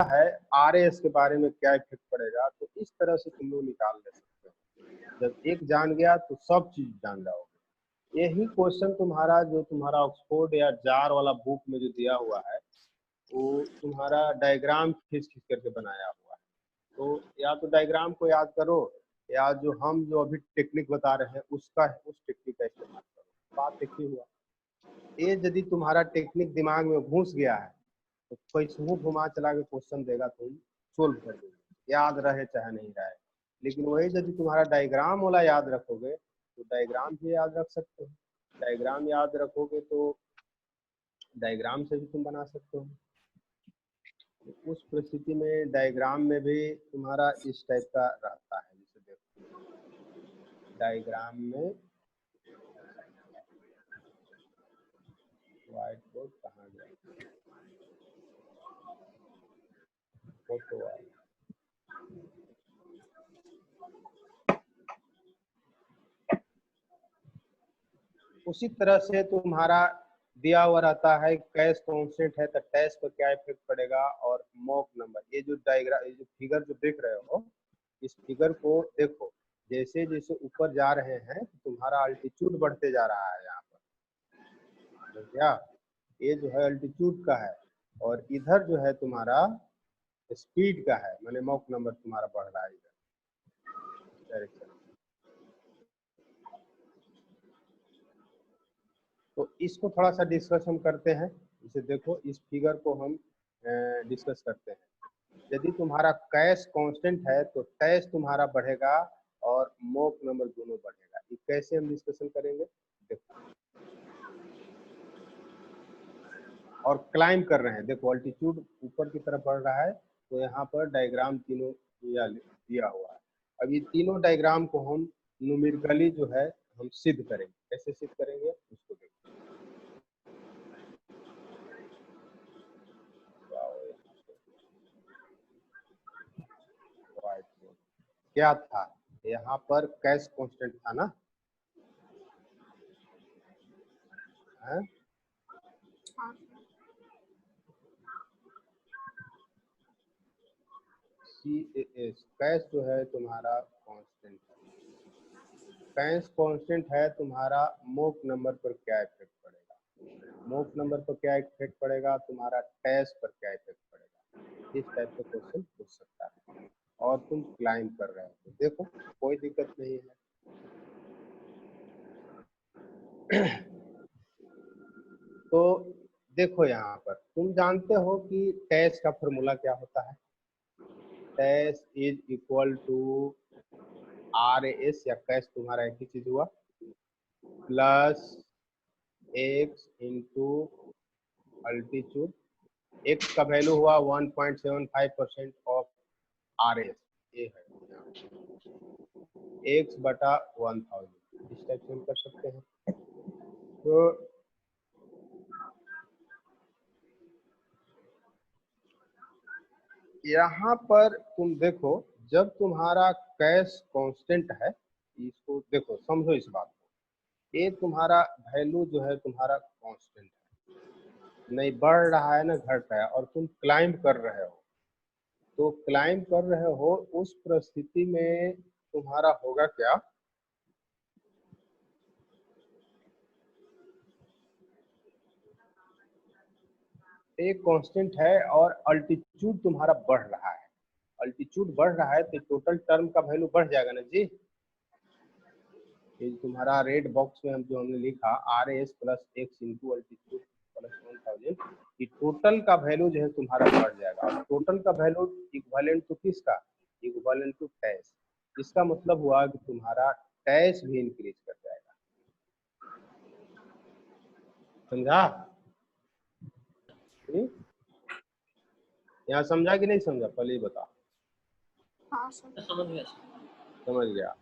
है R S के बारे में क्या इफेक्ट पड़ेगा, तो इस तरह से तुम लोग निकाल ले सकते हो। जब एक जान गया तो सब चीज जान जाओगे। यही क्वेश्चन तुम्हारा जो तुम्हारा ऑक्सफोर्ड या जार वाला बुक में जो दिया हुआ है वो तुम्हारा डायग्राम खींच खींच करके बनाया हुआ है। तो या तो डायग्राम को याद करो या जो हम जो अभी टेक्निक बता रहे हैं उस टेक्निक का इस्तेमाल करो। बात एक ही हुआ। ये यदि तुम्हारा टेक्निक दिमाग में घुस गया है तो कैसे घुमा चला के क्वेश्चन देगा, तुम सोल्व कर दोगे, याद रहे चाहे नहीं रहे। लेकिन वही यदि तुम्हारा डायग्राम वाला याद रखोगे तो डायग्राम भी याद रख सकते हो। डायग्राम याद रखोगे तो डायग्राम से भी तुम बना सकते हो। उस परिस्थिति में डायग्राम में भी तुम्हारा इस टाइप का रहता है। जैसे देखो डायग्राम में व्हाइट बोर्ड कहाँ गया, फोटो वाला। उसी तरह से तुम्हारा दिया हुआ रहता है कैश कांस्टेंट है तो टैश पर क्या इफेक्ट पड़ेगा और मॉक नंबर। ये जो डायग्राम, ये जो फिगर जो देख रहे हो, इस फिगर को देखो, जैसे जैसे ऊपर जा रहे हैं तो तुम्हारा अल्टीट्यूड बढ़ते जा रहा है यहाँ पर, क्या ये जो है अल्टीट्यूड का है और इधर जो है तुम्हारा स्पीड का है, माने मॉक नंबर तुम्हारा बढ़ रहा है इधर डायरेक्शन। तो इसको थोड़ा सा डिस्कस हम करते हैं। इसे देखो, इस फिगर को हम डिस्कस करते हैं। यदि तुम्हारा कैश कांस्टेंट है तो टैश तुम्हारा बढ़ेगा और मॉक नंबर दोनों बढ़ेगा। ये कैसे हम डिस्कशन करेंगे देखो। और क्लाइम कर रहे हैं, देखो अल्टीट्यूड ऊपर की तरफ बढ़ रहा है तो यहाँ पर डायग्राम तीनों दिया हुआ है। अब ये तीनों डायग्राम को हम न्यूमेरिकली जो है हम सिद्ध करेंगे। कैसे सिद्ध करेंगे उसको देखो। क्या था यहाँ पर कैश कांस्टेंट था ना, है? CAS कैश जो है तुम्हारा कांस्टेंट है। कैश कांस्टेंट है तुम्हारा, मॉक नंबर पर क्या इफेक्ट पड़ेगा, मॉक नंबर पर क्या इफेक्ट पड़ेगा, तुम्हारा टैश पर क्या इफेक्ट पड़ेगा। इस टाइप का क्वेश्चन पूछ सकता है और तुम क्लाइम कर रहे हो तो देखो कोई दिक्कत नहीं है। तो देखो यहाँ पर तुम जानते हो कि टैश का फॉर्मूला क्या होता है। टैश इज इक्वल टू RAS, या कैश तुम्हारा एक ही चीज हुआ, plus x into altitude. X का वैल्यू हुआ 1.75% ऑफ RAS, ये है एक्स बटा 1000। इस टाइप से हम कर सकते हैं। तो यहाँ पर तुम देखो, जब तुम्हारा कैश कांस्टेंट है, इसको देखो समझो इस बात को, ये तुम्हारा वैल्यू जो है तुम्हारा कांस्टेंट है, नहीं बढ़ रहा है ना घट रहा है, और तुम क्लाइंब कर रहे हो। तो क्लाइंब कर रहे हो उस परिस्थिति में तुम्हारा होगा क्या, एक कांस्टेंट है और अल्टीट्यूड तुम्हारा बढ़ रहा है। अल्टीट्यूड बढ़ रहा है तो टोटल टर्म का वैल्यू बढ़ जाएगा ना जी। ये तुम्हारा रेड बॉक्स में हम जो हमने लिखा RAS plus x into altitude plus 1000, ये टोटल का वैल्यू जो है तुम्हारा बढ़ जाएगा। और टोटल का वैल्यू इक्विवेलेंट टू किसका, इक्विवेलेंट टू टैश। इसका मतलब हुआ कि तुम्हारा टैश भी इंक्रीज कर जाएगा। समझा? यहाँ समझा कि नहीं समझा, पहले ही बता। हाँ समझ गया। समझ गया।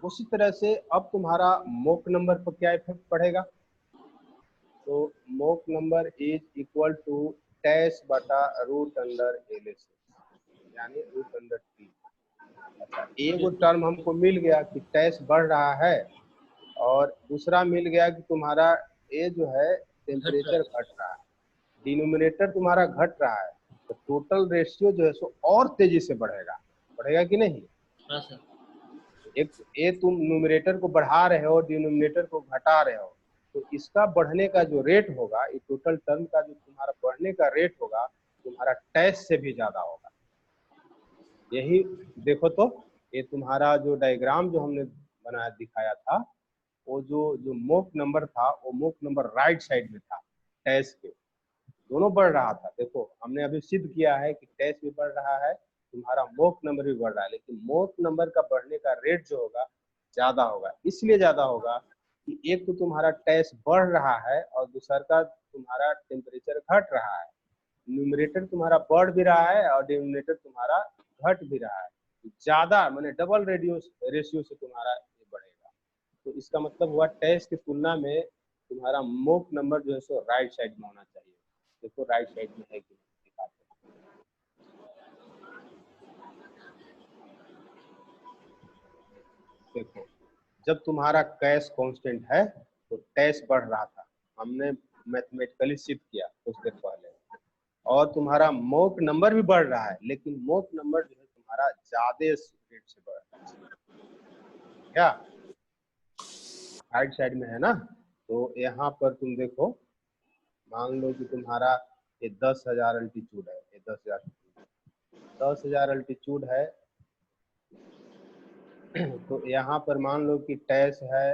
उसी तरह से अब तुम्हारा मॉक नंबर पर क्या इफेक्ट पड़ेगा, तो Mach number is equal to टैश बटा रूट अंडर LS, यानी रूट अंडर T। अच्छा, एक टर्म हमको मिल गया कि टैश बढ़ रहा है और दूसरा मिल गया कि तुम्हारा ये जो है टेम्परेचर घट रहा है, डिनोमिनेटर तुम्हारा घट रहा है तो टोटल रेशियो जो है सो और तेजी से बढ़ेगा, बढ़ेगा कि नहीं? हाँ सर। एक तुम न्यूमरेटर को बढ़ा रहे हो, डिनोमिनेटर को घटा रहे हो, तो इसका बढ़ने का जो रेट होगा, ये टोटल टर्म का जो तुम्हारा बढ़ने का रेट होगा, तुम्हारा टैक्स से भी ज्यादा होगा। यही देखो तो, ये तुम्हारा जो डायग्राम जो हमने बनाया दिखाया था, वो जो मोक नंबर था, वो मोक नंबर राइट साइड में था, टैक्स के दोनों बढ़ रहा था। देखो हमने अभी सिद्ध किया है कि टैक्स भी बढ़ रहा है, तुम्हारा मोक नंबर भी बढ़ रहा है, लेकिन मोक नंबर का बढ़ने का रेट जो होगा ज्यादा होगा। इसलिए ज्यादा होगा कि एक तो तुम्हारा टैक्स बढ़ रहा है और दूसरा का तुम्हारा टेम्परेचर घट रहा है। न्यूमरेटर तुम्हारा बढ़ भी रहा है और डिनोमिनेटर तुम्हारा घट भी रहा है। ज्यादा माने डबल रेशियो से तुम्हारा ये बढ़ेगा। तो इसका मतलब हुआ टैक्स की तुलना में तुम्हारा मोक नंबर जो है सो राइट साइड में होना चाहिए। देखो राइट साइड में है कि नहीं दिखाते। देखो जब तुम्हारा कैश कांस्टेंट है तो टैक्स बढ़ रहा था, हमने मैथमेटिकली सिद्ध किया कुछ देर पहले, और तुम्हारा मोक नंबर भी बढ़ रहा है, लेकिन मोक नंबर जो है तुम्हारा ज्यादा रेट से बढ़ रहा है। क्या राइट साइड में है ना? तो यहाँ पर तुम देखो, मान लो कि तुम्हारा ये 10,000 अल्टीट्यूड है, ये 10,000 अल्टीट्यूड है। तो यहाँ पर मान लो कि टैक्स है,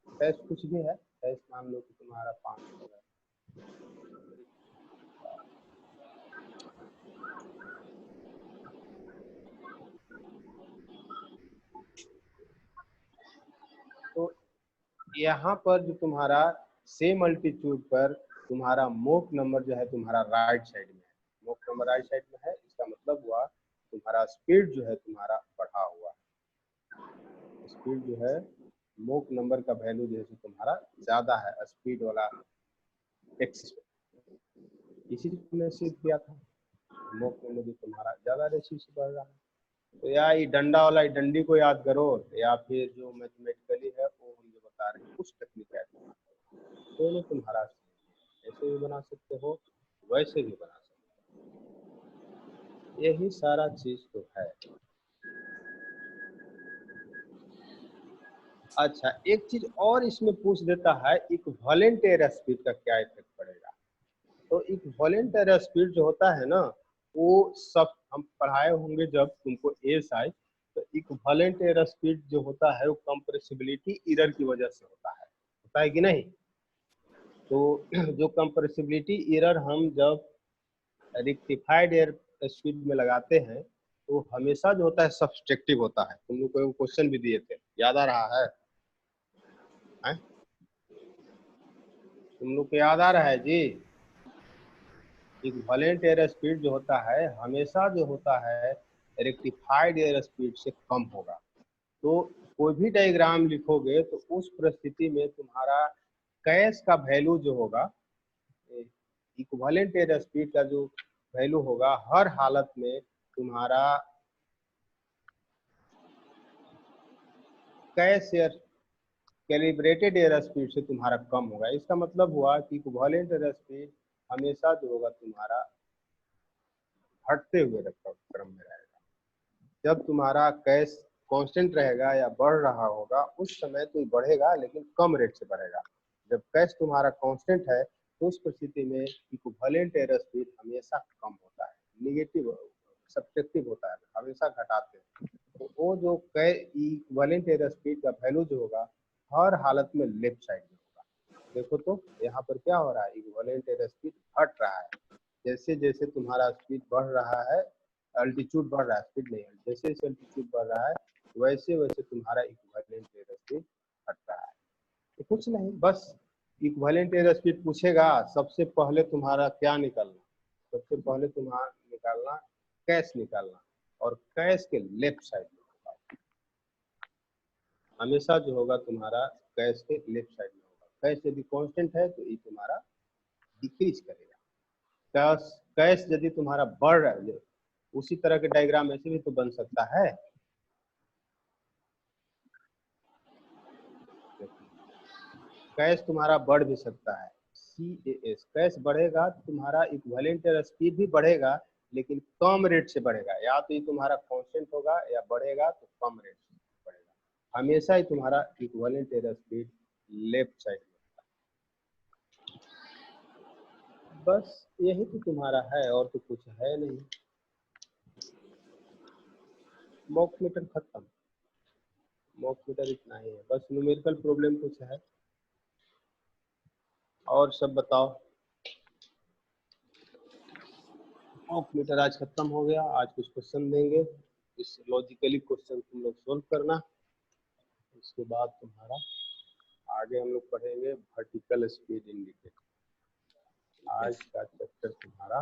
टैक्स कुछ भी है, टैक्स मान लो कि तुम्हारा 500 है। तो यहाँ पर जो तुम्हारा सेम अल्टीट्यूड पर तुम्हारा मोक नंबर जो है तुम्हारा राइट साइड में है, मोक नंबर राइट साइड में है, इसका मतलब हुआ तुम्हारा स्पीड जो है तुम्हारा बढ़ा हुआ है। स्पीड जो है मोक नंबर का वैल्यू जो है तुम्हारा ज्यादा है स्पीड वाला एक्सिस पे। इसी तुमने सिद्ध किया था, मोक नंबर जो तुम्हारा ज्यादा रेशियो से बढ़ रहा है। तो या ये डंडा वाला डंडी को याद करो, या फिर जो मैथमेटिकली है वो हम जो बता रहे हैं कुछ टेक्निक है, दोनों तुम्हारा ऐसे भी बना सकते हो, वैसे भी बना सकते हो, यही सारा चीज तो है। अच्छा एक चीज और इसमें पूछ देता है, इक्विवेलेंट एयर स्पीड का क्या इफेक्ट पड़ेगा? तो इक्विवेलेंट एयर स्पीड जो होता है ना, वो सब हम पढ़ाए होंगे जब तुमको एएसआई। तो इक्विवेलेंट एयर स्पीड जो होता है वो कंप्रेसिबिलिटी एरर की वजह से होता है कि नहीं? तो जो कंप्रेसिबिलिटी एरर हम जब रेक्टिफाइड एयर स्पीड में लगाते हैं तो हमेशा जो होता है सब्सट्रैक्टिव होता है। तुम लोग को क्वेश्चन भी दिए थे, याद आ रहा है? तुम लोग को याद आ रहा है जी? इक्विवेलेंट एयर स्पीड जो होता है हमेशा जो होता है रेक्टिफाइड एयर स्पीड से कम होगा। तो कोई भी डायग्राम लिखोगे तो उस परिस्थिति में तुम्हारा कैश का वैल्यू जो होगा, इक्विवेलेंट एयर स्पीड का जो वैल्यू होगा हर हालत में तुम्हारा cash air calibrated air speed से तुम्हारा कम होगा। इसका मतलब हुआ कि इक्विवेलेंट एयर स्पीड हमेशा जो होगा तुम्हारा घटते हुए क्रम में रहेगा। जब तुम्हारा कैश कांस्टेंट रहेगा या बढ़ रहा होगा उस समय तो बढ़ेगा, लेकिन कम रेट से बढ़ेगा। जब कैश तुम्हारा कांस्टेंट है तो उस परिस्थिति में इक्विवेलेंट एयर स्पीड हमेशा कम होता है, निगेटिव सब्ट्रैक्टिव होता है, हमेशा घटाते हैं। तो वो जो इक्विवेलेंट एयर स्पीड का वैल्यू जो होगा हर हालत में लेफ्ट साइड में होगा। देखो तो यहाँ पर क्या हो रहा है, इक्विवेलेंट एयर स्पीड घट रहा है। जैसे जैसे तुम्हारा स्पीड बढ़ रहा है, अल्टीट्यूड बढ़ रहा है, स्पीड नहीं, जैसे जैसे अल्टीट्यूड बढ़ रहा है वैसे वैसे तुम्हारा इक्विवेलेंट एयर स्पीड घट रहा है। तो कुछ नहीं, बस इक्विवेलेंट एयर स्पीड पूछेगा, सबसे पहले तुम्हारा क्या निकालना, सबसे पहले तुम्हारा निकालना कैश निकालना, और कैश के लेफ्ट साइड में होगा हमेशा जो होगा तुम्हारा कैश के लेफ्ट साइड में होगा। कैश यदि कांस्टेंट है तो ये तुम्हारा डिक्रीज करेगा। कैश कैश यदि तुम्हारा बढ़ रहा है, उसी तरह के डायग्राम ऐसे भी तो बन सकता है। कैश तुम्हारा बढ़ भी सकता है, CAS कैश बढ़ेगा तो तुम्हारा इक्विवेलेंट एयर स्पीड भी बढ़ेगा, लेकिन कम रेट से बढ़ेगा। या तो ये तुम्हारा कांस्टेंट होगा या बढ़ेगा तो कम रेट से बढ़ेगा। हमेशा ही तुम्हारा equivalent air speed left side में। बस यही तो तुम्हारा है, और तो कुछ है नहीं। मॉक मीटर खत्म, मॉक मीटर इतना ही है, बस न्यूमेरिकल प्रॉब्लम कुछ है। और सब बताओ। मॉक मीटर आज खत्म हो गया। आज कुछ क्वेश्चन देंगे, इस लॉजिकली क्वेश्चन तुम लोग सोल्व करना। उसके बाद तुम्हारा आगे हम लोग पढ़ेंगे वर्टिकल स्पीड इंडिकेटर। आज का चैप्टर तुम्हारा